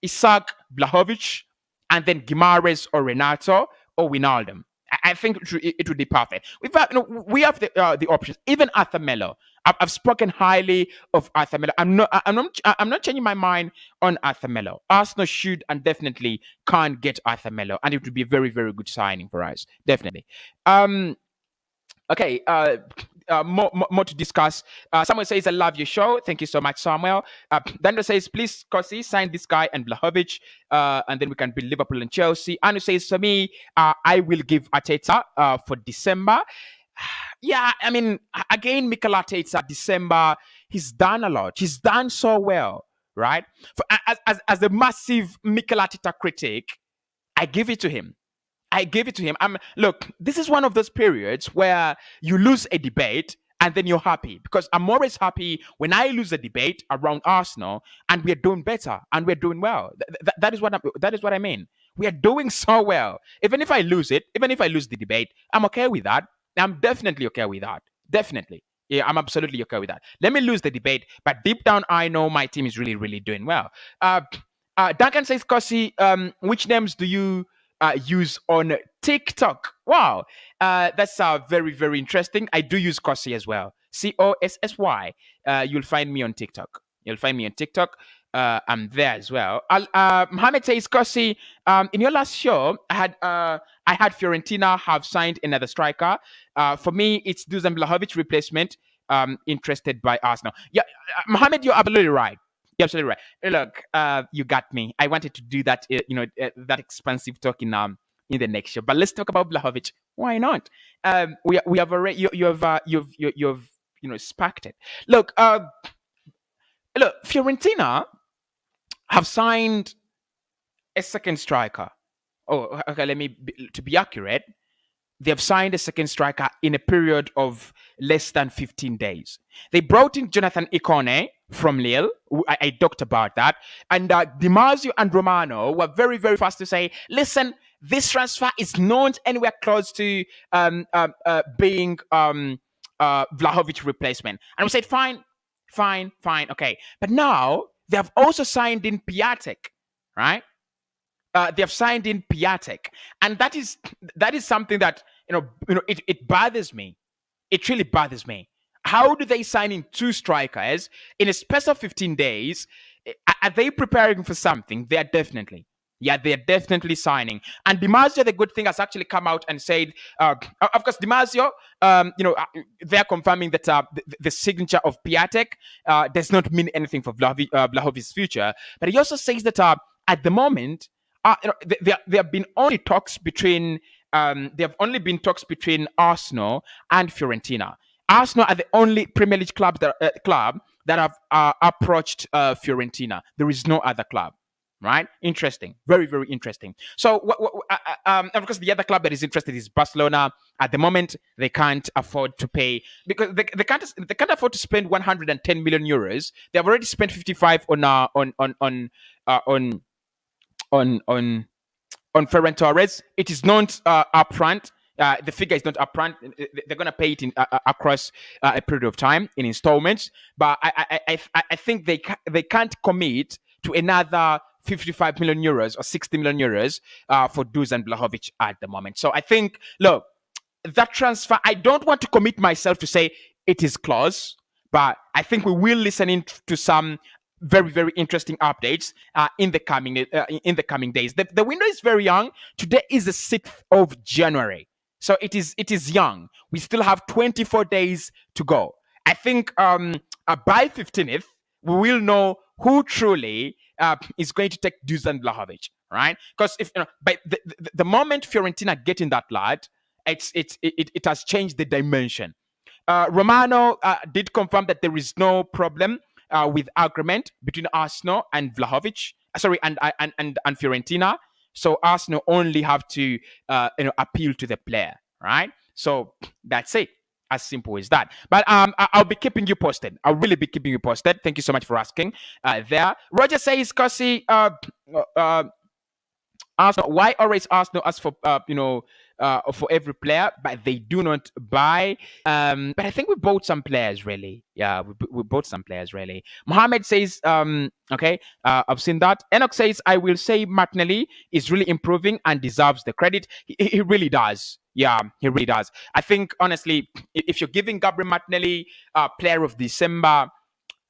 Isak, Vlahovic, and then Guimarães or Renato or Wijnaldum. I think it would be perfect. We have the options. Even Arthur Melo. I've spoken highly of Arthur Melo. I'm not changing my mind on Arthur Melo. Arsenal should and definitely can get Arthur Melo, and it would be a very, very good signing for us. Definitely. Okay. More to discuss. Samuel says, I love your show. Thank you so much, Samuel. Daniel says, please, Cossy, sign this guy and Vlahovic, and then we can beat Liverpool and Chelsea. Anu says, for me, I will give Arteta for December. Yeah, I mean, again, Mikel Arteta, December, he's done a lot. He's done so well, right? As a massive Mikel Arteta critic, I give it to him. Look, this is one of those periods where you lose a debate and then you're happy, because I'm always happy when I lose a debate around Arsenal and we're doing better and we're doing well. That is what I mean. We are doing so well. Even if I lose the debate, I'm okay with that. I'm definitely okay with that. Definitely. Yeah, I'm absolutely okay with that. Let me lose the debate, but deep down, I know my team is really, really doing well. Duncan says, Cossy, which names do you use on TikTok? Wow, that's very, very interesting. I do use Cossy as well. Cossy. You'll find me on TikTok. I'm there as well. Mohammed says, Cossy, in your last show, I had Fiorentina have signed another striker. For me, it's Dusan Vlahovic replacement. Interested by Arsenal. Yeah, Mohammed, you're absolutely right. You're absolutely right. Look, you got me. I wanted to do that, that expansive talk in the next show. But let's talk about Vlahovic. Why not? We have already you've sparked it. Look, Fiorentina have signed a second striker. Oh, okay. To be accurate, they have signed a second striker in a period of less than 15 days. They brought in Jonathan Ikone from Lille. I talked about that. And Di Marzio and Romano were very, very fast to say, listen, this transfer is not anywhere close to being Vlahovic replacement. And we said, fine, okay. But now they have also signed in Piatek, right? They have signed in Piatek, and that is something that it bothers me. It really bothers me. How do they sign in two strikers in a space of 15 days? Are they preparing for something? They are definitely. Yeah, they are definitely signing. And Di Marzio, the good thing, has actually come out and said, of course, Di Marzio, they're confirming that the signature of Piatek does not mean anything for Vlahovic's future. But he also says that at the moment, there have been only talks between Arsenal and Fiorentina. Arsenal are the only Premier League club that have approached Fiorentina. There is no other club, right? Interesting, very, very interesting. So, of course, the other club that is interested is Barcelona. At the moment, they can't afford to pay, because they can't afford to spend 110 million euros. They have already spent 55 on Ferran Torres. It is not upfront. The figure is not upfront. They're going to pay it across a period of time in installments. But I think they can't commit to another 55 million euros or 60 million euros for Dusan Vlahovic at the moment. So I think, look, that transfer, I don't want to commit myself to say it is close, but I think we will listen in to some very, very interesting updates in the coming days. The window is very young. Today is the 6th of January. So it is young. We still have 24 days to go. I think by 15th, we will know who truly is going to take Dusan Vlahovic, right? Because if by the moment Fiorentina get in that lad, it has changed the dimension. Romano did confirm that there is no problem with agreement between Arsenal and Vlahovic. And Fiorentina. So Arsenal only have to appeal to the player, right? So that's it. As simple as that. But I'll be keeping you posted. I'll really be keeping you posted. Thank you so much for asking. There, Roger says, Cossy, Arsenal. Why always Arsenal ask for for every player, but they do not buy. But I think we bought some players, really. Yeah, we bought some players, really. Mohammed says, okay, I've seen that. Enoch says, I will say Martinelli is really improving and deserves the credit. He really does. Yeah, he really does. I think honestly, if you're giving Gabriel Martinelli Player of December,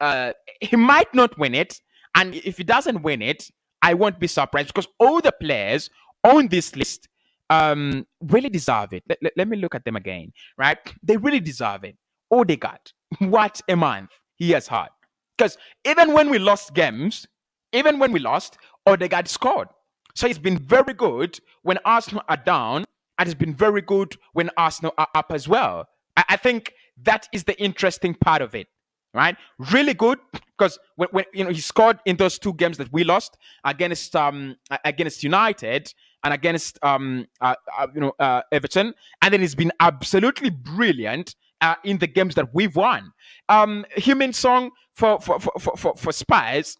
uh, he might not win it, and if he doesn't win it, I won't be surprised because all the players on this list really deserve it. Let me look at them again. Right, they really deserve it. Odegaard, what a month he has had. Because even when we lost games, even when we lost, Odegaard scored. So he's been very good when Arsenal are down, and he's been very good when Arsenal are up as well. I think that is the interesting part of it, right? Really good because when he scored in those two games that we lost against United and against Everton, and then he's been absolutely brilliant in the games that we've won. Human song for Spurs,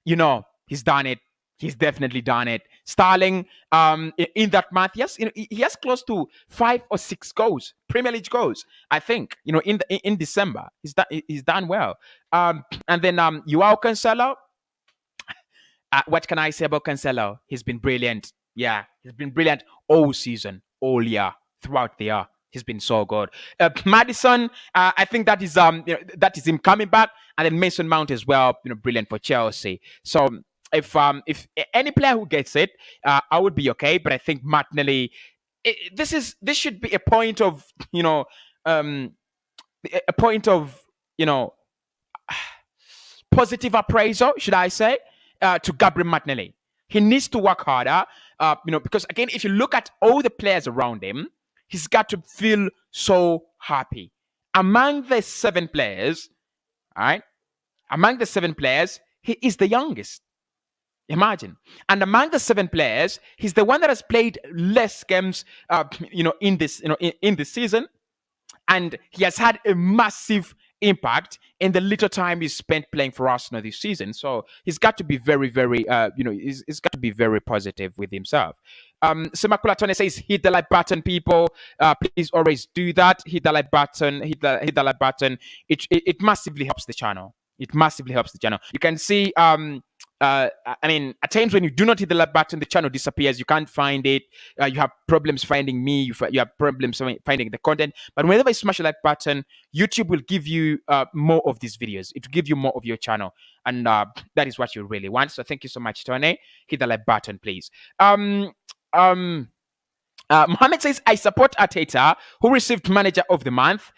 he's done it. He's definitely done it. Sterling, in that month, yes, he has close to 5 or 6 goals, Premier League goals. I think, in December, he's done well. And then Joao Cancelo. What can I say about Cancelo? He's been brilliant. Yeah, he's been brilliant all season, all year, throughout the year. He's been so good. Madison, I think that is that is him coming back, and then Mason Mount as well. Brilliant for Chelsea. So if any player who gets it, I would be okay. But I think Martinelli, this should be a point of a point of positive appraisal, should I say, to Gabriel Martinelli. He needs to work harder, because again, if you look at all the players around him, he's got to feel so happy. Among the 7 players, all right, he is the youngest. Imagine. And among the 7 players, he's the one that has played less games, in this season, and he has had a massive impact in the little time he spent playing for Arsenal this season. So he's got to be very, very, he's got to be very positive with himself. Semakula Tone says, hit the like button, people. Please always do that. Hit the like button. Hit the like button. It massively helps the channel. It massively helps the channel. You can see, I mean, at times when you do not hit the like button, the channel disappears. You can't find it. You have problems finding me. You have problems finding the content. But whenever you smash the like button, YouTube will give you more of these videos. It will give you more of your channel. And that is what you really want. So thank you so much, Tony. Hit the like button, please. Mohammed says, I support Arteta, who received Manager of the Month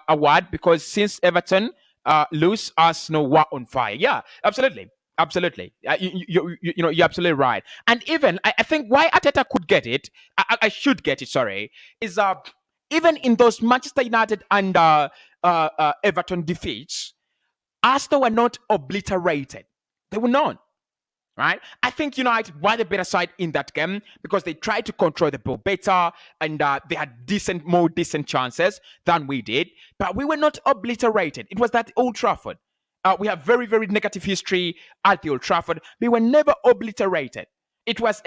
award because since Everton lose, Arsenal were on fire. Yeah, absolutely. Absolutely. You're absolutely right. And even, I think why Arteta could get it, I should get it, sorry, is even in those Manchester United and Everton defeats, Arsenal were not obliterated. They were not. Right? I think United were the better side in that game because they tried to control the ball better and they had more decent chances than we did. But we were not obliterated. It was that Old Trafford. We have very, very negative history at the Old Trafford. We were never obliterated. It was,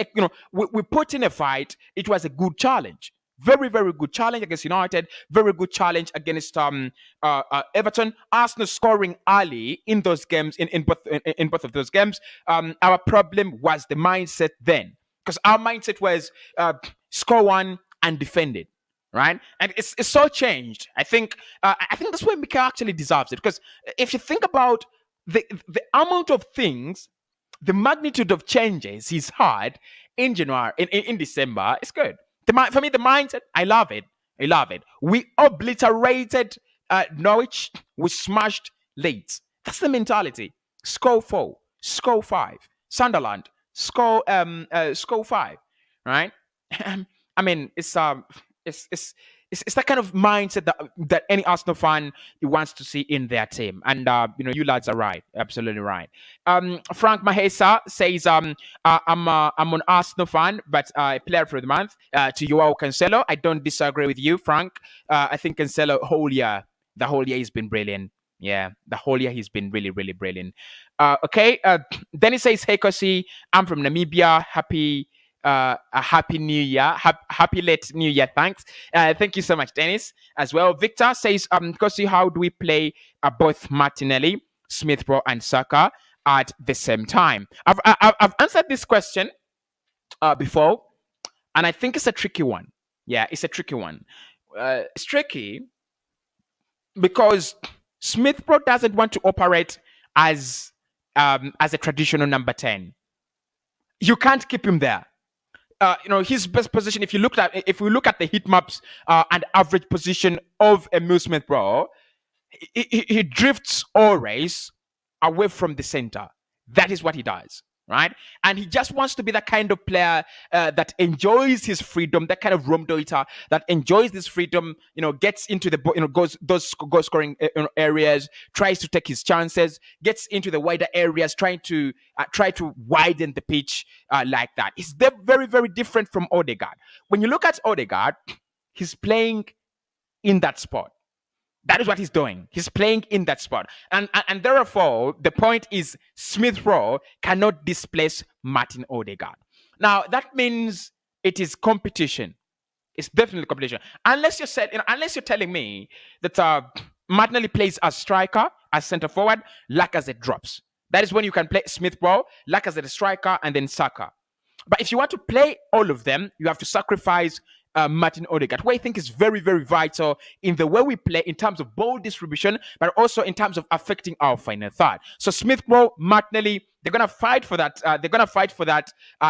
we put in a fight. It was a good challenge. Very, very good challenge against United. Very good challenge against Everton. Arsenal scoring early in those games, in both of those games. Our problem was the mindset then, because our mindset was score one and defend it, right? And it's so changed. I think that's why Mikel actually deserves it, because if you think about the amount of things, the magnitude of changes he's had in January, in December, it's good. For me, the mindset, I love it. I love it. We obliterated Norwich. We smashed Leeds. That's the mentality. Score 4, score 5. Sunderland, score 5. Right? I mean, it's that kind of mindset that any Arsenal fan wants to see in their team. And you lads are right, absolutely right. Frank Mahesa says, I'm an Arsenal fan, but a player for the month to Joao Cancelo. I don't disagree with you, Frank. I think Cancelo the whole year he's been brilliant. Yeah, the whole year he's been really, really brilliant. Okay. Then he says, hey Cossy, I'm from Namibia. A happy new year, happy late new year. Thanks. Thank you so much, Dennis, as well. Victor says, Cossy, how do we play both Martinelli, Smith Rowe, and Saka at the same time? I've answered this question before, and I think it's a tricky one. Yeah, it's a tricky one. It's tricky because Smith Pro doesn't want to operate as a traditional number 10. You can't keep him there. His best position. If we look at the heat maps and average position of Emil Smith Pro, he drifts always away from the center. That is what he does, right? And he just wants to be that kind of player that enjoys his freedom, that kind of Rom Doita that enjoys this freedom. Gets into the goes those goal scoring areas, tries to take his chances, gets into the wider areas, try to widen the pitch like that. It's very very different from Odegaard. When you look at Odegaard, he's playing in that spot. That is what he's doing. He's playing in that spot. And therefore, the point is Smith Rowe cannot displace Martin Odegaard. Now, that means it is competition. It's definitely competition. Unless you're telling me that Martinelli plays as striker, as centre forward, Lacazette drops. That is when you can play Smith Rowe, Lacazette as striker, and then Saka. But if you want to play all of them, you have to sacrifice Martin Odegaard, who I think is very, very vital in the way we play in terms of ball distribution, but also in terms of affecting our final third. So Smith Rowe, Martinelli, they're gonna fight for that.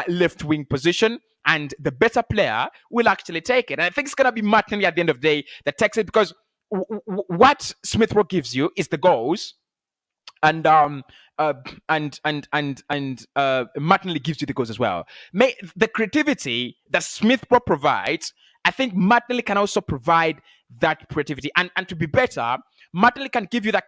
Left wing position, and the better player will actually take it. And I think it's gonna be Martinelli at the end of the day that takes it, because what Smith Rowe gives you is the goals, and Martinelli gives you the goals as well. The creativity that Smith Pro provides, I think Martinelli can also provide that creativity. And to be better, Martinelli can give you that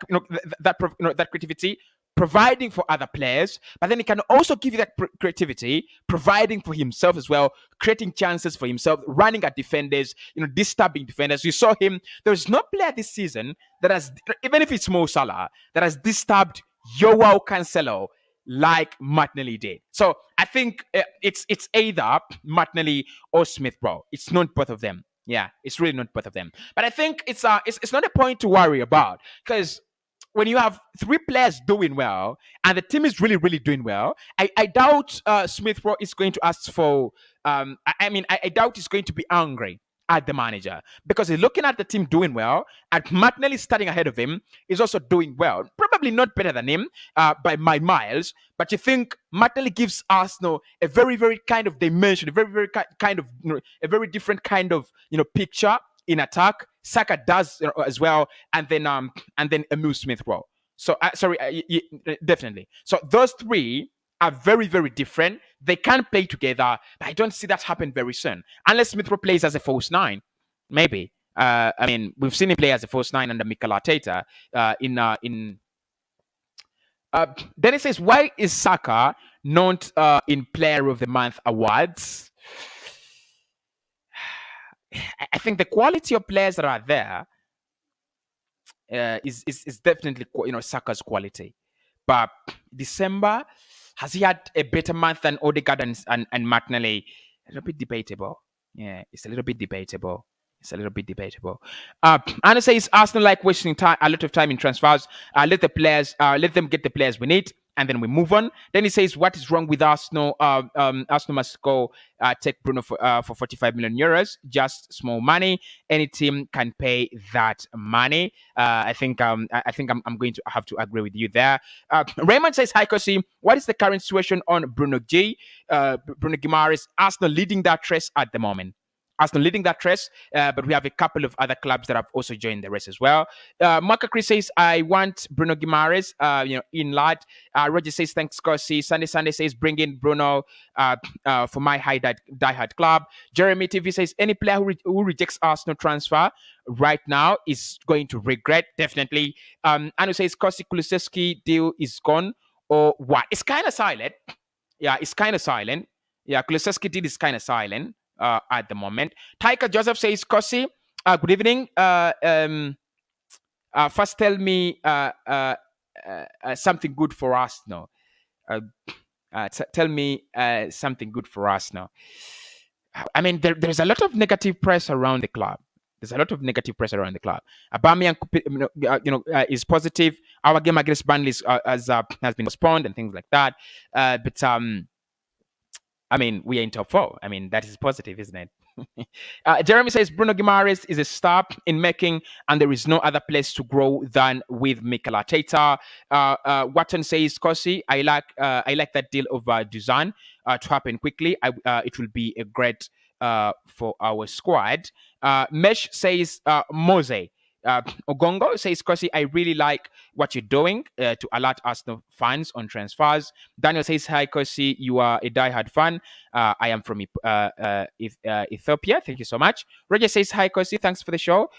creativity, providing for other players, but then he can also give you that creativity, providing for himself as well, creating chances for himself, running at defenders, disturbing defenders. You saw him. There's no player this season that has, even if it's Mo Salah, that has disturbed Joao Cancelo like Martinelli did. So I think it's either Martinelli or Smith Rowe. It's not both of them. Yeah, it's really not both of them. But I think it's not a point to worry about, because when you have three players doing well and the team is really, really doing well, I doubt Smith Rowe is going to ask for. I doubt he's going to be angry at the manager, because he's looking at the team doing well, and Martinelli starting ahead of him is also doing well. Probably not better than him by my miles, but you think Martinelli gives Arsenal a very, very kind of dimension, a very, very kind of a very different kind of picture in attack. Saka does as well, and then Emil Smith Rowe. So definitely. So those three are very, very different. They can play together, but I don't see that happen very soon, unless Smith Rowe plays as a false nine. Maybe. We've seen him play as a false nine under Mikel Arteta. Dennis says, why is Saka not in Player of the Month awards? I think the quality of players that are there is definitely Saka's quality. But December, has he had a better month than Odegaard and Martinelli? A little bit debatable. Yeah, it's a little bit debatable. Anna says Arsenal like wasting a lot of time in transfers. Let them get the players we need, and then we move on. Then he says, what is wrong with Arsenal? Arsenal must go take Bruno for 45 million euros. Just small money. Any team can pay that money. I think I'm going to have to agree with you there. Raymond says, hi Cossy, what is the current situation on Bruno Guimarez? Arsenal leading that race at the moment. But we have a couple of other clubs that have also joined the race as well. Marka Chris says, I want Bruno Guimarez, in lad. Roger says, thanks, Cossy. Sunday says, bring in Bruno for my diehard club. Jeremy TV says, any player who rejects Arsenal transfer right now is going to regret, definitely. Anu says, Cossy Kulusevski deal is gone, or what? It's kind of silent. Yeah, it's kind of silent. Yeah, Kulusevski deal is kind of silent at the moment. Taika Joseph says, Cossy, good evening. First tell me something good for Arsenal. Tell me something good for Arsenal. I mean, there's a lot of negative press around the club. Aubameyang, is positive. Our game against Burnley has been postponed and things like that. But we are in top 4. I mean, that is positive, isn't it? Jeremy says Bruno Guimarez is a star in making, and there is no other place to grow than with Mikel Arteta. Watton says Cossy, I like that deal of Dusan to happen quickly. It will be a great for our squad. Mesh says Mose. Ogongo says, Cossy, I really like what you're doing to alert Arsenal fans on transfers. Daniel says, hi, Cossy, you are a diehard fan. I am from Ethiopia. Thank you so much. Roger says, hi, Cossy, thanks for the show.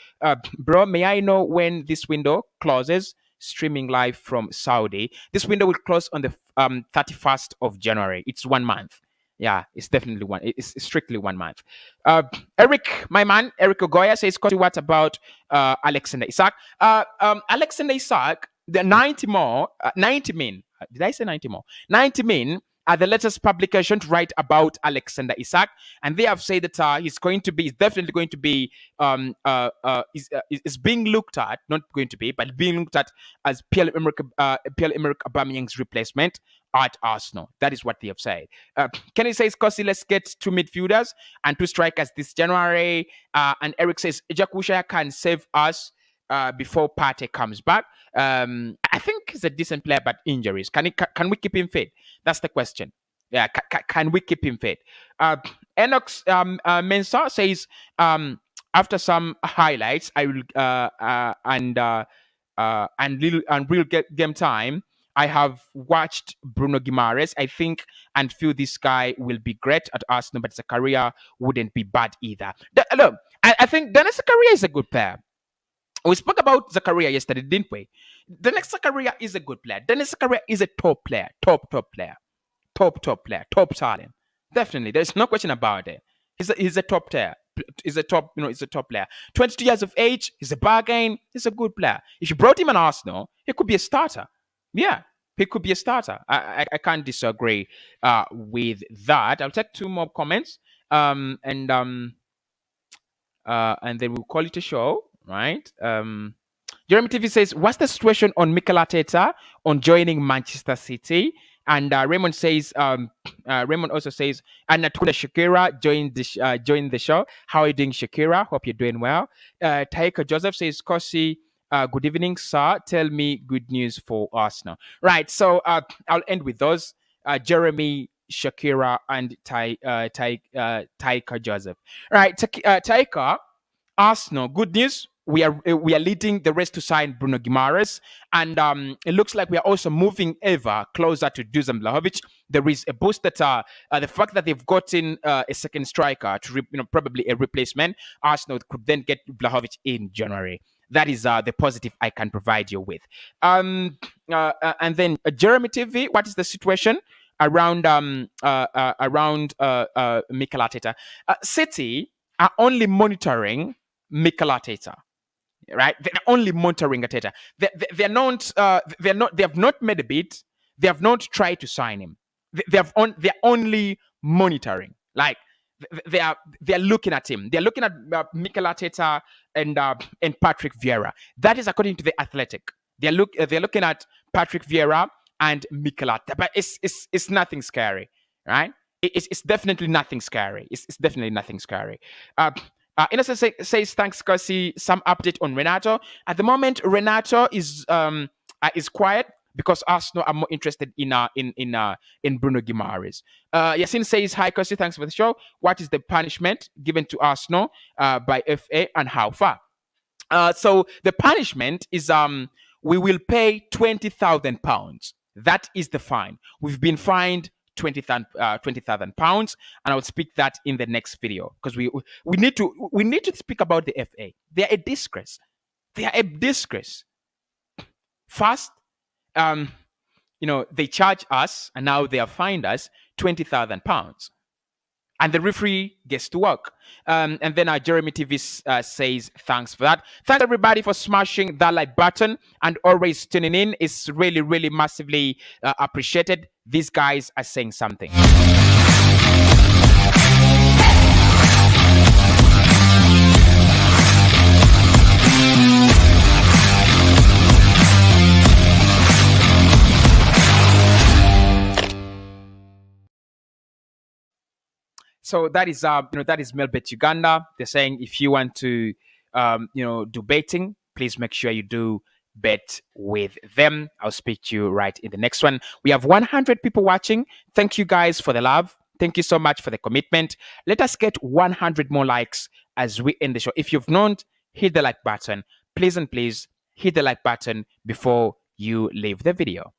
Bro, may I know when this window closes? Streaming live from Saudi. This window will close on the 31st of January. It's 1 month. Yeah, it's definitely one. It's strictly 1 month. Eric, my man, Eric Ogoya says, Cossy, what about Alexander Isak? Alexander Isak, the 90 more, 90 min. Did I say 90 more? 90 min are the latest publication to write about Alexander Isak, and they have said that he's definitely going to be, is being looked at, not going to be, but being looked at as Pierre-Emerick Aubameyang's replacement at Arsenal. That is what they have said. Kenny says, Cossy, let's get 2 midfielders and 2 strikers this January. And Eric says, Jack Wilshere can save us before Partey comes back. I think he's a decent player, but injuries. Can we keep him fit? That's the question. Yeah, can we keep him fit? Enox Mensah says, after some highlights, I will and real game time, I have watched Bruno Guimarez, I think, and feel this guy will be great at Arsenal, but Zakaria wouldn't be bad either. Look, I think Dennis Zakaria is a good player. We spoke about Zakaria yesterday, didn't we? Dennis Zakaria is a good player. Dennis Zakaria is a top player, top player, top talent. Definitely, there's no question about it. He's a top player. He's a top player. 22 years of age, he's a bargain. He's a good player. If you brought him an Arsenal, he could be a starter. Yeah, he could be a starter. I can't disagree with that. I'll take 2 more comments, and then we'll call it a show, right? Jeremy TV says, what's the situation on Mikel Arteta on joining Manchester City? And Raymond says, Raymond also says, and Natula Shakira joined the show. How are you doing, Shakira? Hope you're doing well. Taika Joseph says, Cossy, good evening, sir. Tell me good news for Arsenal. Right, so I'll end with those. Jeremy, Shakira, and Taika Joseph. Right, Taika, Arsenal, good news. We are leading the race to sign Bruno Guimarez, and it looks like we are also moving ever closer to Dusan Vlahovic. There is a boost that the fact that they've gotten a second striker to probably a replacement, Arsenal could then get Vlahovic in January. That is the positive I can provide you with. And then Jeremy TV, what is the situation around Mikel Arteta? City are only monitoring Mikel Arteta. Right, they're only monitoring Arteta. They have not made a bid. They have not tried to sign him. They're only monitoring. Like they are looking at him. They're looking at Mikel Arteta and Patrick Vieira. That is according to the Athletic. They're looking at Patrick Vieira and Mikel Arteta. But it's nothing scary, right? It's definitely nothing scary. It's definitely nothing scary. Innocent says, thanks, Cossy. Some update on Renato. At the moment, Renato is quiet because Arsenal are more interested in Bruno Guimarez. Yasin says, hi, Cossy. Thanks for the show. What is the punishment given to Arsenal by FA and how far? So the punishment is we will pay £20,000. That is the fine. We've been fined £20,000, and I'll speak that in the next video because we need to speak about the FA. They are a disgrace. First, they charge us, and now they have fined us £20,000, and the referee gets to work. And then Jeremy TV says, thanks for that. Thanks everybody for smashing that like button and always tuning in. It's really, really massively appreciated. These guys are saying something. So that is that is Melbet Uganda. They're saying if you want to do betting, please make sure you do bet with them. I'll speak to you right in the next one. We have 100 people watching. Thank you guys for the love. Thank you so much for the commitment. Let us get 100 more likes as we end the show. If you've not, hit the like button. Please and please hit the like button before you leave the video.